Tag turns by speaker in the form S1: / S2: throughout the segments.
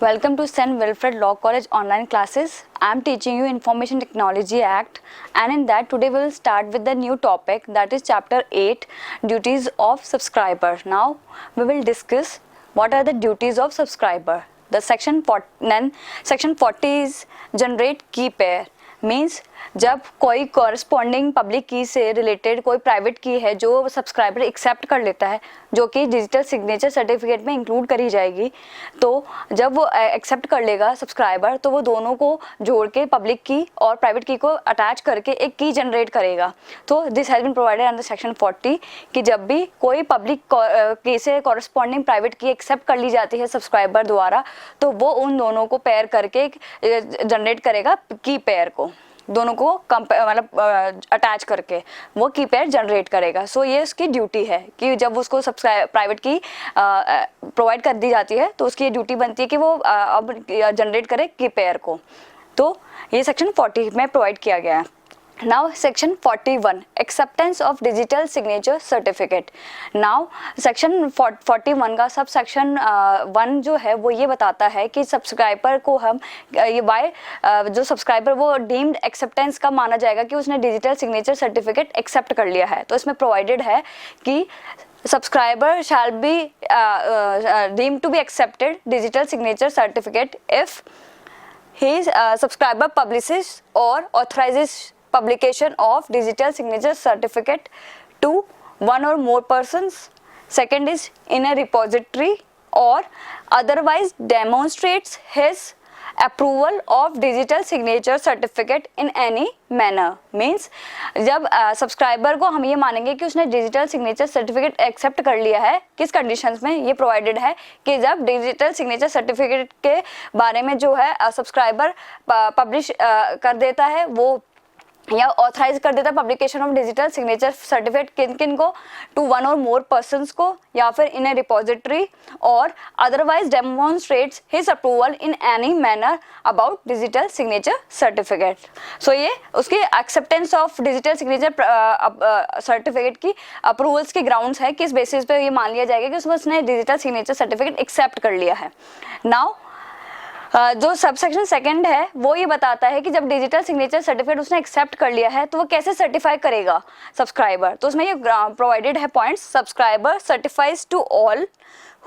S1: Welcome to St. Wilfred Law College online classes. I am teaching you Information Technology Act, and in that today we will start with the new topic, that is chapter 8, duties of subscriber. Now we will discuss what are the duties of subscriber. The section 40 is generate key pair. Means जब कोई corresponding public की से related कोई private की है जो subscriber accept कर लेता है, जो कि डिजिटल सिग्नेचर सर्टिफिकेट में इंक्लूड करी जाएगी, तो जब वो एक्सेप्ट कर लेगा सब्सक्राइबर, तो वो दोनों को जोड़ के पब्लिक की और प्राइवेट की को अटैच करके एक की जनरेट करेगा. तो this has been provided under section 40 कि जब भी कोई पब्लिक की से कॉरस्पॉन्डिंग प्राइवेट की एक्सेप्ट कर ली जाती है सब्सक्राइबर द्वारा, तो वो उन दोनों को पेयर करके जनरेट करेगा की पेयर को, दोनों को मतलब अटैच करके वो की पेयर जनरेट करेगा. सो ये उसकी ड्यूटी है कि जब उसको प्राइवेट की प्रोवाइड कर दी जाती है तो उसकी ये ड्यूटी बनती है कि वो अब जनरेट करे की पेयर को. तो ये सेक्शन 40 में प्रोवाइड किया गया है. Now section 41 acceptance of digital signature certificate. Now section 41 का सब सेक्शन 1 जो है वो ये बताता है कि सब्सक्राइबर को हम ये बाय जो सब्सक्राइबर वो डीम्ड एक्सेप्टेंस का माना जाएगा कि उसने डिजिटल सिग्नेचर सर्टिफिकेट एक्सेप्ट कर लिया है. तो इसमें प्रोवाइडेड है कि subscriber shall be deemed to be accepted digital signature certificate if his subscriber publishes or authorizes publication of digital signature certificate to one or more persons. Second is in a repository or otherwise demonstrates his approval of digital signature certificate in any manner. Means जब subscriber को हम ये मानेंगे कि उसने digital signature certificate accept कर लिया है, किस कंडीशंस में, ये प्रोवाइडेड है कि जब डिजिटल सिग्नेचर सर्टिफिकेट के बारे में जो है सब्सक्राइबर पब्लिश कर देता है वो या ऑथराइज कर देता है publication of digital signature certificate किन किन को, टू वन और मोर पर्सन्स को, या फिर इन ए रिपोजिटरी और otherwise demonstrates his approval in any manner about digital signature certificate. So ये उसकी acceptance of digital signature certificate की अप्रूवल्स के ग्राउंड्स है, किस बेसिस पे ये मान लिया जाएगा कि उसने डिजिटल सिग्नेचर सर्टिफिकेट एक्सेप्ट कर लिया है. नाउ जो सबसेक्शन सेकंड है वो ये बताता है कि जब डिजिटल सिग्नेचर सर्टिफिकेट उसने एक्सेप्ट कर लिया है तो वो कैसे सर्टिफाई करेगा सब्सक्राइबर. तो उसमें ये प्रोवाइडेड है points. Subscriber certifies to all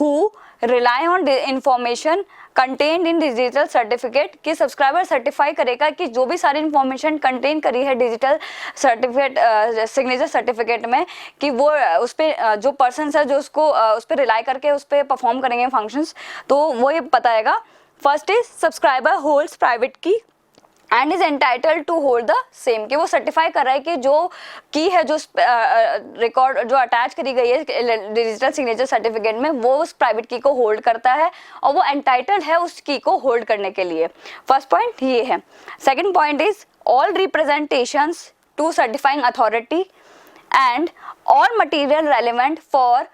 S1: who rely on information contained in digital certificate, कि सब्सक्राइबर सर्टिफाई करेगा कि जो भी सारी इंफॉर्मेशन कंटेन करी है डिजिटल सर्टिफिकेट सिग्नेचर सर्टिफिकेट में, कि वो उस पर जो पर्सन है जो उसको उस पर रिलाई करके उस पर परफॉर्म करेंगे फंक्शंस, तो वो ये बताएगा. First is subscriber holds private key and is entitled to hold the same, कि वो सर्टिफाई कर रहा है कि जो की है जो रिकॉर्ड जो अटैच करी गई है डिजिटल सिग्नेचर सर्टिफिकेट में वो उस प्राइवेट की को होल्ड करता है और वो एंटाइटल्ड है उस की को होल्ड करने के लिए. फर्स्ट पॉइंट ये है. Second point is all representations to certifying authority and all material relevant for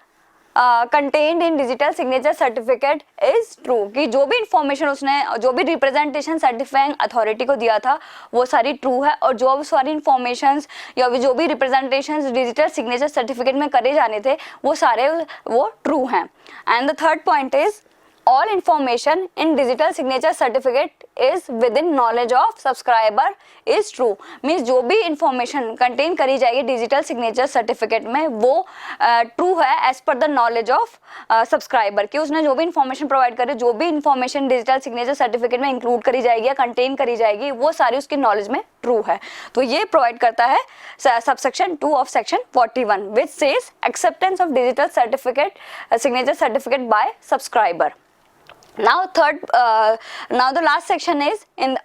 S1: contained in digital signature certificate is true, कि जो भी इंफॉर्मेशन उसने जो भी रिप्रेजेंटेशन सर्टिफाइंग अथॉरिटी को दिया था वो सारी ट्रू है, और जो सारी इंफॉर्मेशंस या जो भी रिप्रेजेंटेशन डिजिटल सिग्नेचर सर्टिफिकेट में करे जाने थे वो सारे वो ट्रू हैं. And the third point is all information in digital signature certificate is within knowledge of subscriber is true. Means जो भी इंफॉर्मेशन कंटेन करी जाएगी डिजिटल सिग्नेचर सर्टिफिकेट में वो ट्रू है as per the knowledge of subscriber, कि उसने जो भी इंफॉर्मेशन प्रोवाइड करे, जो भी इंफॉर्मेशन डिजिटल सिग्नेचर सर्टिफिकेट में इंक्लूड करी जाएगी या कंटेन करी जाएगी वो सारी उसकी नॉलेज में ट्रू है. तो ये प्रोवाइड करता है subsection 2 of section 41 which says acceptance of digital certificate signature certificate bye subscriber. Now the last section is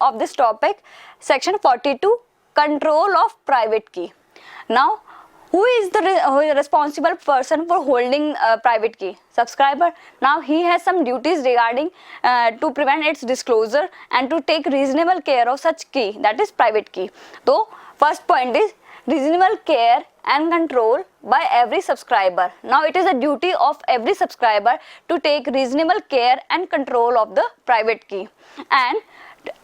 S1: of this topic, section 42, control of private key. Now who is the responsible person for holding private key? Subscriber. Now he has some duties regarding to prevent its disclosure and to take reasonable care of such key, that is private key. So first point is reasonable care and control by every subscriber. Now it is a duty of every subscriber to take reasonable care and control of the private key and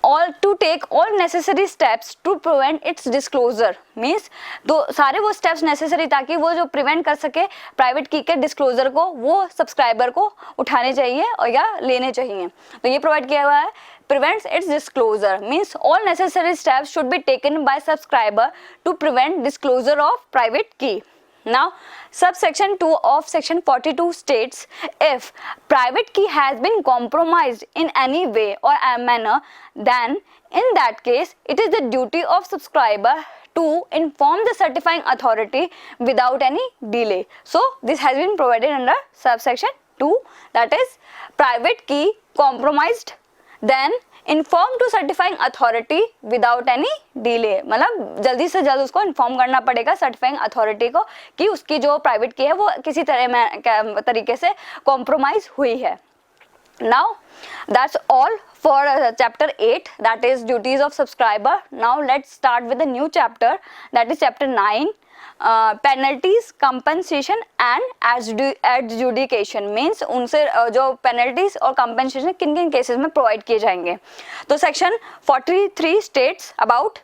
S1: all to take all necessary steps to prevent its disclosure means तो सारे वो steps necessary ताकि वो जो prevent कर सके private की के डिस्क्लोजर को वो सब्सक्राइबर को उठाने चाहिए और या लेने चाहिए। तो ये प्रोवाइड किया हुआ है, prevents its disclosure means all necessary steps should be taken by subscriber to prevent disclosure of private key. Now, subsection 2 of section 42 states, if private key has been compromised in any way or manner, then in that case, it is the duty of subscriber to inform the certifying authority without any delay. So, this has been provided under subsection 2, that is, private key compromised, then inform to certifying authority without any delay, मतलब जल्दी से जल्द उसको inform करना पड़ेगा certifying authority को कि उसकी जो प्राइवेट की है वो किसी तरीके से कॉम्प्रोमाइज हुई है। Now that's all for chapter 8, that is duties of subscriber. Now let's start with the new chapter, that is chapter 9, penalties, compensation and adjudication means उनसे जो पेनल्टीज और कंपनसेशन किन किन केसेस में प्रोवाइड किए जाएंगे। तो section 43 states about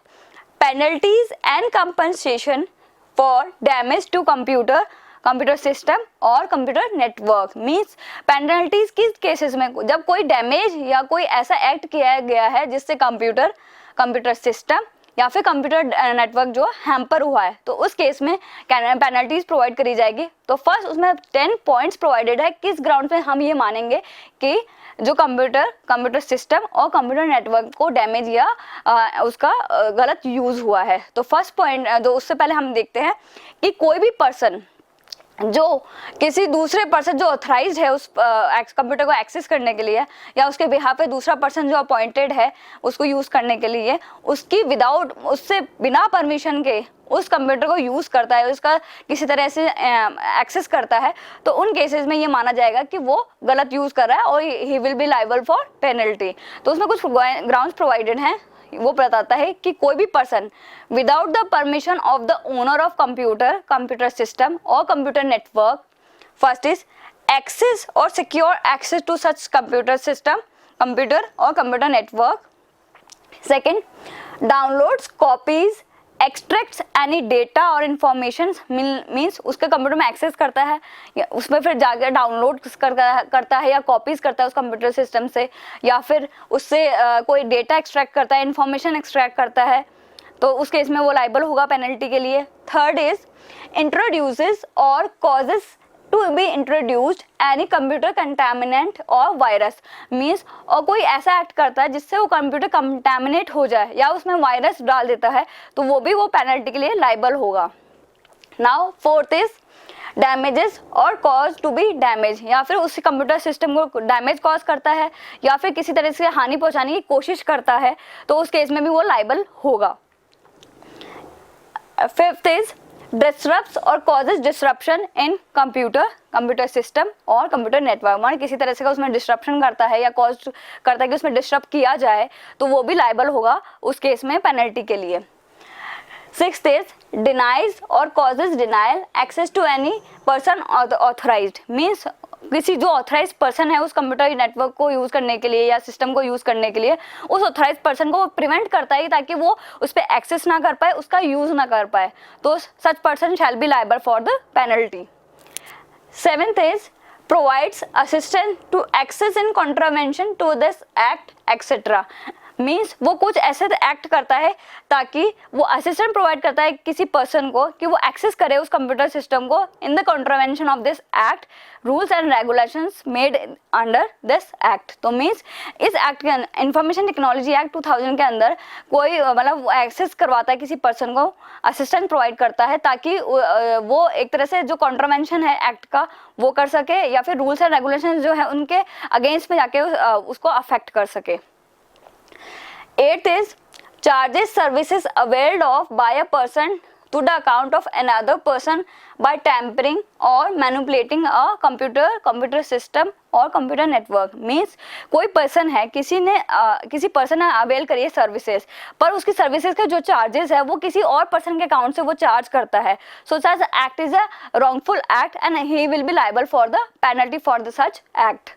S1: penalties and compensation for damage to computer system और कंप्यूटर नेटवर्क मीन्स पेनल्टीज किस केसेस में, जब कोई डैमेज या कोई ऐसा एक्ट किया गया है जिससे कंप्यूटर सिस्टम या फिर कंप्यूटर नेटवर्क जो हैम्पर हुआ है, तो उस केस में पेनल्टीज प्रोवाइड करी जाएगी। तो फर्स्ट उसमें 10 पॉइंट्स प्रोवाइडेड है किस ग्राउंड पे हम ये मानेंगे कि जो कंप्यूटर सिस्टम और कंप्यूटर नेटवर्क को डैमेज या उसका गलत यूज हुआ है। तो फर्स्ट पॉइंट जो उससे पहले हम देखते हैं कि कोई भी पर्सन जो किसी दूसरे पर्सन जो ऑथराइज्ड है उस कंप्यूटर को एक्सेस करने के लिए या उसके बिहाफ पे दूसरा पर्सन जो अपॉइंटेड है उसको यूज़ करने के लिए, उससे बिना परमिशन के उस कंप्यूटर को यूज़ करता है, उसका किसी तरह से एक्सेस करता है, तो उन केसेस में ये माना जाएगा कि वो गलत यूज़ कर रहा है और he will be liable for penalty. तो उसमें कुछ ग्राउंड्स प्रोवाइडेड हैं, वो बताता है कि कोई भी person without the permission of the owner of computer system और computer network, first is access और secure access to such computer system, computer और computer network. Second, downloads, copies, extracts any data और इंफॉर्मेशन मीन्स उसके computer में access करता है या उसमें फिर जाकर डाउनलोड करता है या कॉपीज करता है उस कंप्यूटर सिस्टम से, या फिर उससे कोई डेटा एक्सट्रैक्ट करता है, इंफॉर्मेशन एक्सट्रैक्ट करता है, तो उस केस में वो लायबल होगा पेनल्टी के लिए। थर्ड इज इंट्रोड्यूसेस और causes to be introduced any computer contaminant और वायरस मीन्स और कोई ऐसा एक्ट करता है जिससे वो कंप्यूटर कंटामिनेट हो जाए या उसमें वायरस डाल देता है, तो वो पेनल्टी के लिए लायबल होगा। नाउ फोर्थ इज डैमेजेस और कॉज टू बी डैमेज, या फिर उसी कंप्यूटर सिस्टम को डैमेज कॉज करता है या फिर किसी तरह से हानि पहुंचाने की कोशिश करता है, तो उस केस में भी वो लायबल होगा। फिफ्थ इज डिसरप्ट्स और कॉजेज डिसरप्शन इन कंप्यूटर सिस्टम और कंप्यूटर नेटवर्क, माने किसी तरह से का उसमें डिसरप्शन करता है या कॉज करता है कि उसमें डिसरप्ट किया जाए, तो वो भी लायबल होगा उस केस में पेनल्टी के लिए। सिक्स्थ इज डिनाइज और causes denial access to any person authorised means किसी जो ऑथराइज पर्सन है उस कंप्यूटर नेटवर्क को यूज़ करने के लिए या सिस्टम को यूज़ करने के लिए, उस ऑथराइज पर्सन को प्रिवेंट करता है ताकि वो उस पर एक्सेस ना कर पाए, उसका यूज़ ना कर पाए, तो such person shall be liable for the penalty. Seventh is provides assistance to access in contravention to this act etcetera means वो कुछ ऐसे एक्ट करता है ताकि वो असिस्टेंट प्रोवाइड करता है किसी पर्सन को कि वो एक्सेस करे उस कंप्यूटर सिस्टम को in the contravention of this act, rules and regulations made under this act. तो मीन्स इस एक्ट के इंफॉर्मेशन टेक्नोलॉजी एक्ट 2000 के अंदर कोई मतलब एक्सेस करवाता है किसी पर्सन को, असिस्टेंट प्रोवाइड करता है ताकि वो एक तरह से जो कॉन्ट्रावेंशन है एक्ट का वो कर सके या फिर रूल्स एंड रेगुलेशन जो है उनके अगेंस्ट में जाके उसको अफेक्ट कर सके। Eighth is charges services availed of by a person to the account of another person by tampering or manipulating a computer system और कंप्यूटर नेटवर्क मीन्स कोई पर्सन है किसी पर्सन ने अवेल करी है सर्विसेज, पर उसकी सर्विसेज के जो चार्जेस है वो किसी और पर्सन के अकाउंट से वो चार्ज करता है, so such act is a wrongful act and he will be liable for the penalty for the such act.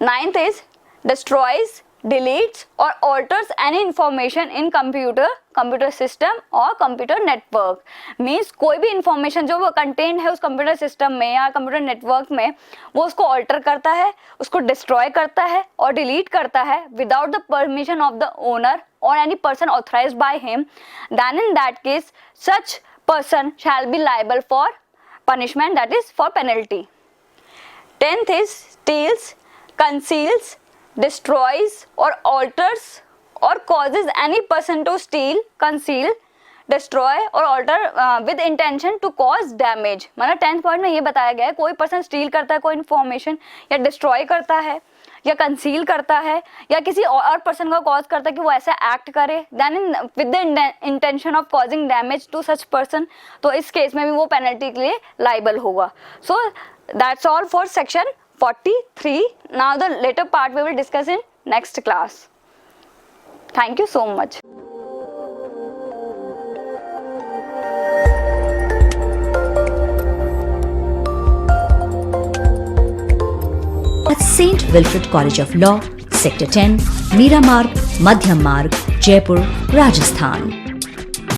S1: Ninth is destroys, deletes or alters any information in computer system और computer network. Means कोई भी information जो वो contained है उस computer system में या computer network में, वो उसको alter करता है, उसको destroy करता है और delete करता है without the permission of the owner or any person authorized by him, then in that case such person shall be liable for punishment, that is for penalty. 10th is steals, conceals, destroys or alters or causes any person to steal, conceal, destroy or alter with intention to cause damage. मतलब 10th point में ये बताया गया है कोई person steel करता है कोई इन्फॉर्मेशन या डिस्ट्रॉय करता है या कंसील करता है या किसी और पर्सन का कॉज करता है कि वो ऐसा एक्ट करे then with the intention of causing damage to such person, तो इस केस में भी वो पेनल्टी के लिए लाइबल होगा. So that's all for section 43. Now the later part we will discuss in next class. Thank you so much.
S2: At St. Wilfrid College of Law, Sector 10, Meera Marg, Madhyam Marg, Jaipur, Rajasthan.